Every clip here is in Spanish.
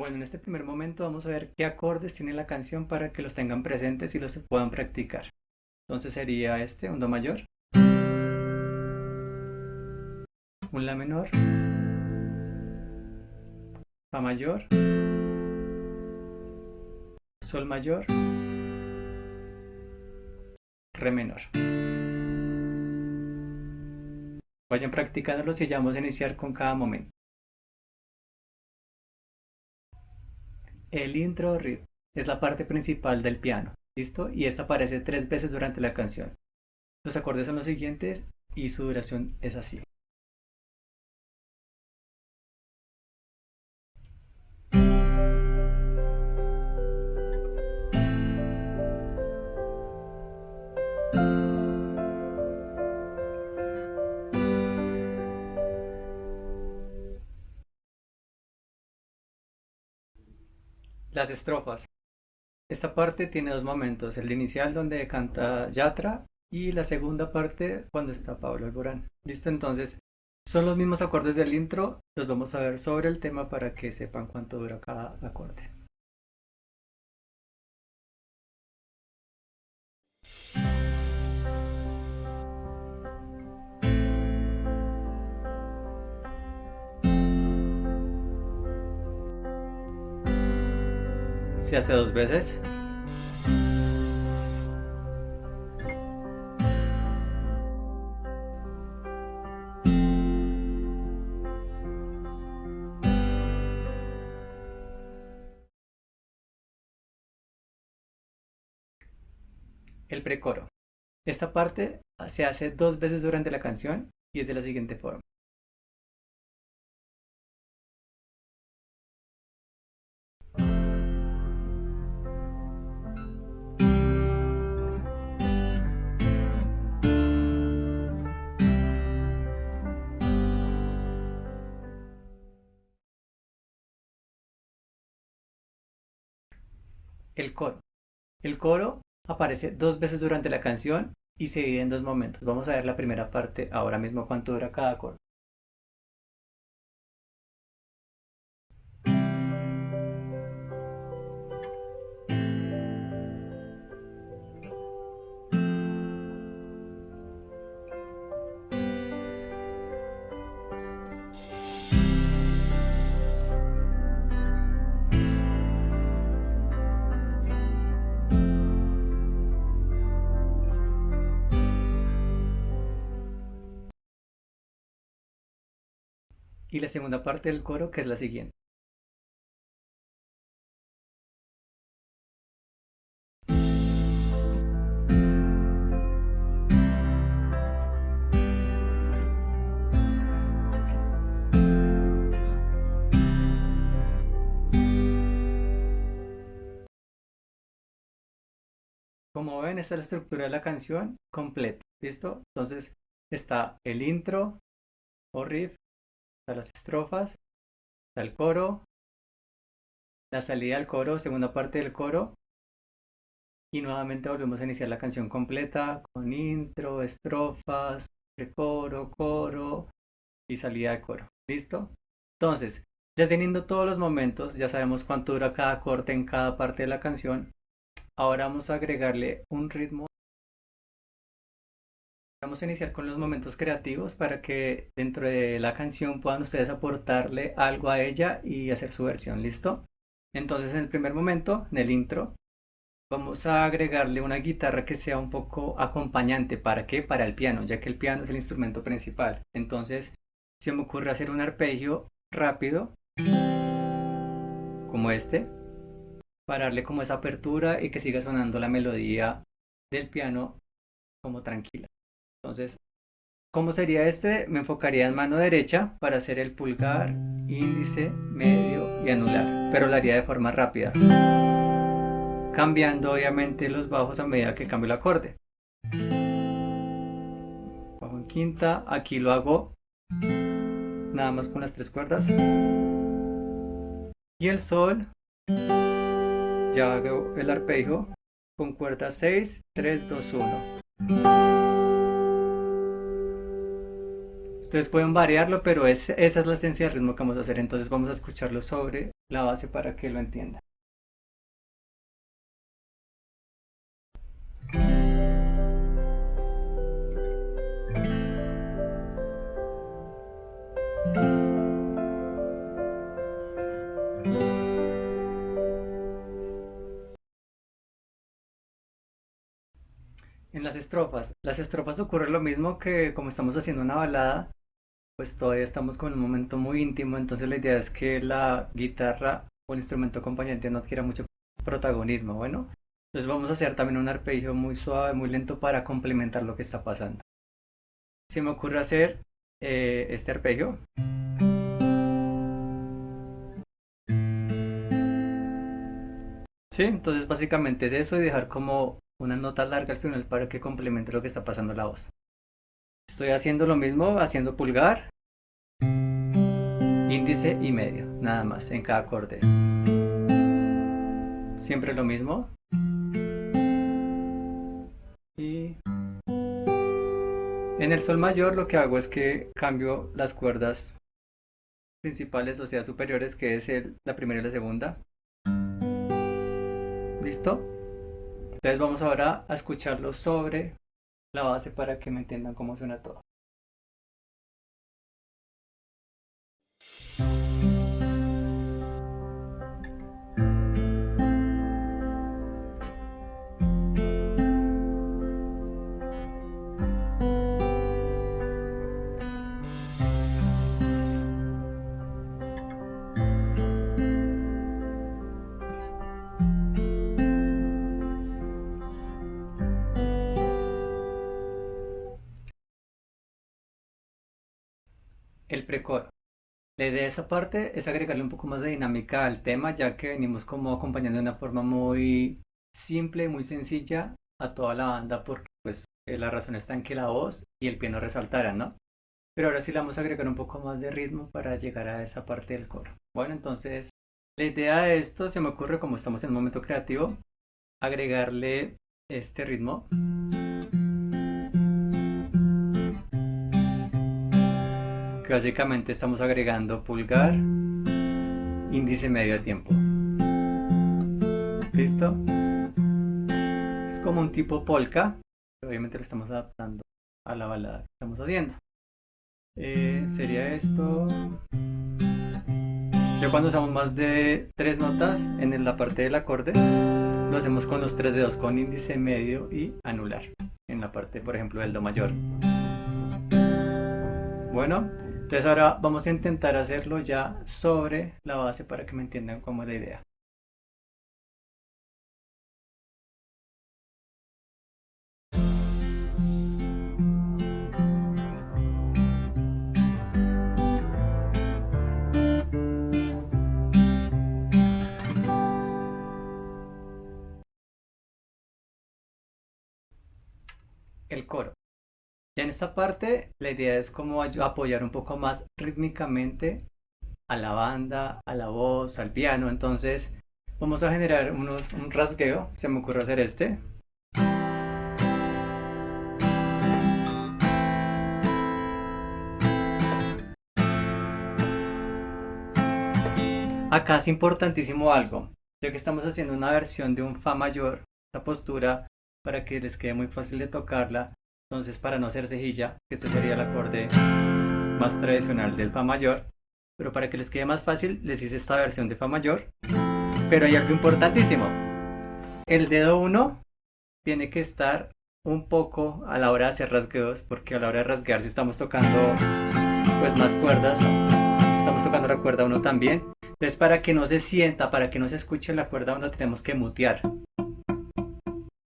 Bueno, en este primer momento vamos a ver qué acordes tiene la canción para que los tengan presentes y los puedan practicar. Entonces sería este, un do mayor, un la menor, fa mayor, sol mayor, re menor. Vayan practicándolos y ya vamos a iniciar con cada momento. El intro riff es la parte principal del piano, ¿listo? Y esta aparece 3 veces durante la canción. Los acordes son los siguientes y su duración es así. Las estrofas. Esta parte tiene dos momentos, el inicial donde canta Yatra y la segunda parte cuando está Pablo Alborán. ¿Listo? Entonces, son los mismos acordes del intro, los vamos a ver sobre el tema para que sepan cuánto dura cada acorde. Se hace 2 veces. El precoro. Esta parte se hace 2 veces durante la canción y es de la siguiente forma. El coro. El coro aparece 2 veces durante la canción y se divide en dos momentos. Vamos a ver la primera parte ahora mismo cuánto dura cada acorde. Y la segunda parte del coro que es la siguiente. Como ven, esta es la estructura de la canción completa. ¿Listo? Entonces está el intro o riff, están las estrofas, está el coro, la salida del coro, segunda parte del coro. Y nuevamente volvemos a iniciar la canción completa con intro, estrofas, precoro, coro y salida de coro. ¿Listo? Entonces, ya teniendo todos los momentos, ya sabemos cuánto dura cada corte en cada parte de la canción. Ahora vamos a agregarle un ritmo. Vamos a iniciar con los momentos creativos para que dentro de la canción puedan ustedes aportarle algo a ella y hacer su versión. ¿Listo? Entonces, en el primer momento, en el intro, vamos a agregarle una guitarra que sea un poco acompañante. ¿Para qué? Para el piano, ya que el piano es el instrumento principal. Entonces, se me ocurre hacer un arpegio rápido, como este, para darle como esa apertura y que siga sonando la melodía del piano como tranquila. Entonces, ¿cómo sería este? Me enfocaría en mano derecha para hacer el pulgar, índice, medio y anular, pero lo haría de forma rápida, cambiando obviamente los bajos a medida que cambio el acorde. Bajo en quinta, aquí lo hago nada más con las 3 cuerdas. Y el sol, ya hago el arpegio con cuerda 6, 3, 2, 1. Ustedes pueden variarlo, pero esa es la esencia del ritmo que vamos a hacer. Entonces vamos a escucharlo sobre la base para que lo entienda. En las estrofas ocurre lo mismo que como estamos haciendo una balada, pues todavía estamos con un momento muy íntimo, entonces la idea es que la guitarra o el instrumento acompañante no adquiera mucho protagonismo, bueno, entonces vamos a hacer también un arpegio muy suave, muy lento para complementar lo que está pasando. Se me ocurre hacer este arpegio. Sí, entonces básicamente es eso y dejar como una nota larga al final para que complemente lo que está pasando la voz. Estoy haciendo lo mismo, haciendo pulgar, índice y medio, nada más en cada acorde. Siempre lo mismo. Y en el sol mayor lo que hago es que cambio las cuerdas principales, o sea, superiores, que es la primera y la segunda. ¿Listo? Entonces vamos ahora a escucharlo sobre la base para que me entiendan cómo suena todo. El precoro. La idea de esa parte es agregarle un poco más de dinámica al tema, ya que venimos como acompañando de una forma muy simple, muy sencilla a toda la banda, porque pues la razón está en que la voz y el piano resaltaran, ¿no? Pero ahora sí le vamos a agregar un poco más de ritmo para llegar a esa parte del coro. Bueno, entonces la idea de esto se me ocurre, como estamos en un momento creativo, agregarle este ritmo. Que básicamente estamos agregando pulgar, índice medio a tiempo. ¿Listo? Es como un tipo polka, pero obviamente lo estamos adaptando a la balada que estamos haciendo. Sería esto. Ya cuando usamos más de tres notas en la parte del acorde, lo hacemos con los tres dedos, con índice medio y anular. En la parte, por ejemplo, del do mayor. Bueno, entonces ahora vamos a intentar hacerlo ya sobre la base para que me entiendan cómo es la idea. El coro. Ya en esta parte la idea es como apoyar un poco más rítmicamente a la banda, a la voz, al piano. Entonces vamos a generar un rasgueo. Se me ocurre hacer este. Acá es importantísimo algo, ya que estamos haciendo una versión de un fa mayor, esta postura para que les quede muy fácil de tocarla. Entonces, para no hacer cejilla, que este sería el acorde más tradicional del fa mayor, pero para que les quede más fácil, les hice esta versión de fa mayor. Pero hay algo importantísimo: el dedo 1 tiene que estar un poco a la hora de hacer rasgueos, porque a la hora de rasguear, si estamos tocando pues más cuerdas, estamos tocando la cuerda 1 también. Entonces, para que no se sienta, para que no se escuche la cuerda 1, tenemos que mutear.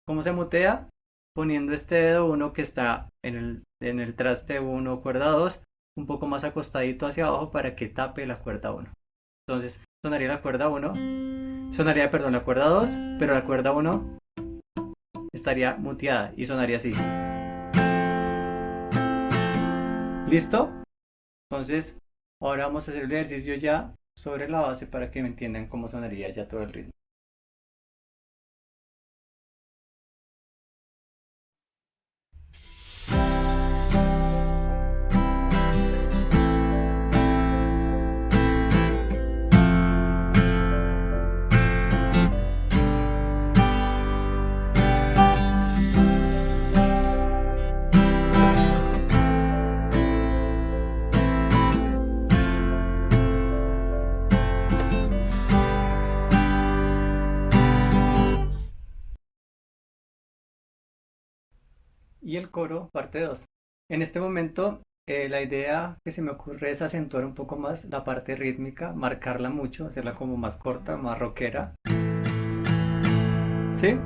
¿Cómo se mutea? Poniendo este dedo 1 que está en el traste 1, cuerda 2, un poco más acostadito hacia abajo para que tape la cuerda 1. Entonces, sonaría la cuerda 1, sonaría, perdón, la cuerda 2, pero la cuerda 1 estaría muteada y sonaría así. ¿Listo? Entonces, ahora vamos a hacer el ejercicio ya sobre la base para que me entiendan cómo sonaría ya todo el ritmo. y el coro parte 2. En este momento, la idea que se me ocurre es acentuar un poco más la parte rítmica, marcarla mucho, hacerla como más corta, más rockera. ¿Sí?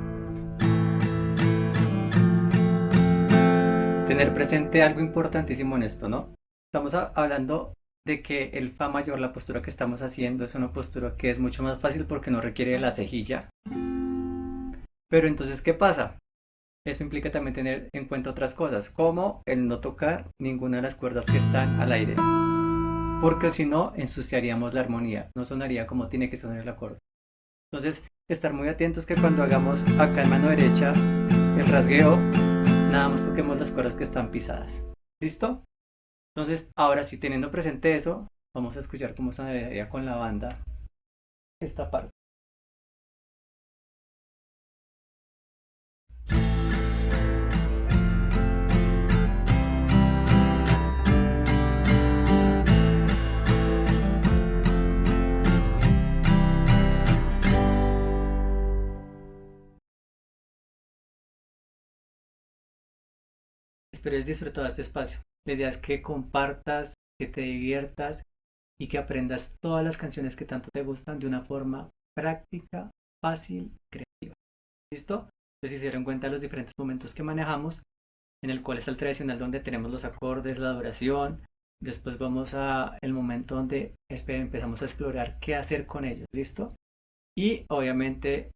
Tener presente algo importantísimo en esto, ¿no? Estamos hablando de que el fa mayor, la postura que estamos haciendo, es una postura que es mucho más fácil porque no requiere la cejilla. Pero entonces, ¿qué pasa? Eso implica también tener en cuenta otras cosas, como el no tocar ninguna de las cuerdas que están al aire, porque si no, ensuciaríamos la armonía, no sonaría como tiene que sonar el acorde. Entonces, estar muy atentos que cuando hagamos acá en mano derecha el rasgueo, nada más toquemos las cuerdas que están pisadas. ¿Listo? Entonces, ahora sí, teniendo presente eso, vamos a escuchar cómo sonaría con la banda esta parte. Espero hayas disfrutado de este espacio. La idea es que compartas, que te diviertas y que aprendas todas las canciones que tanto te gustan de una forma práctica, fácil, creativa. ¿Listo? Entonces, si se dieron cuenta de los diferentes momentos que manejamos, en el cual es el tradicional donde tenemos los acordes, la duración. Después vamos a el momento donde empezamos a explorar qué hacer con ellos. ¿Listo? Y obviamente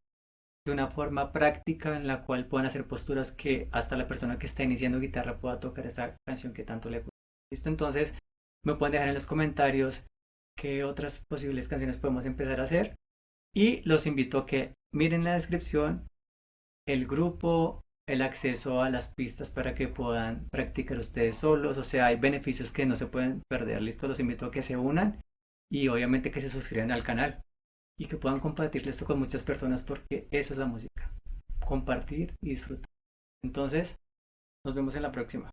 de una forma práctica en la cual puedan hacer posturas que hasta la persona que está iniciando guitarra pueda tocar esa canción que tanto le gusta. ¿Listo? Entonces me pueden dejar en los comentarios qué otras posibles canciones podemos empezar a hacer y los invito a que miren la descripción, el grupo, el acceso a las pistas para que puedan practicar ustedes solos, o sea, hay beneficios que no se pueden perder. ¿Listo? Los invito a que se unan y obviamente que se suscriban al canal y que puedan compartir esto con muchas personas porque eso es la música, compartir y disfrutar. Entonces, nos vemos en la próxima.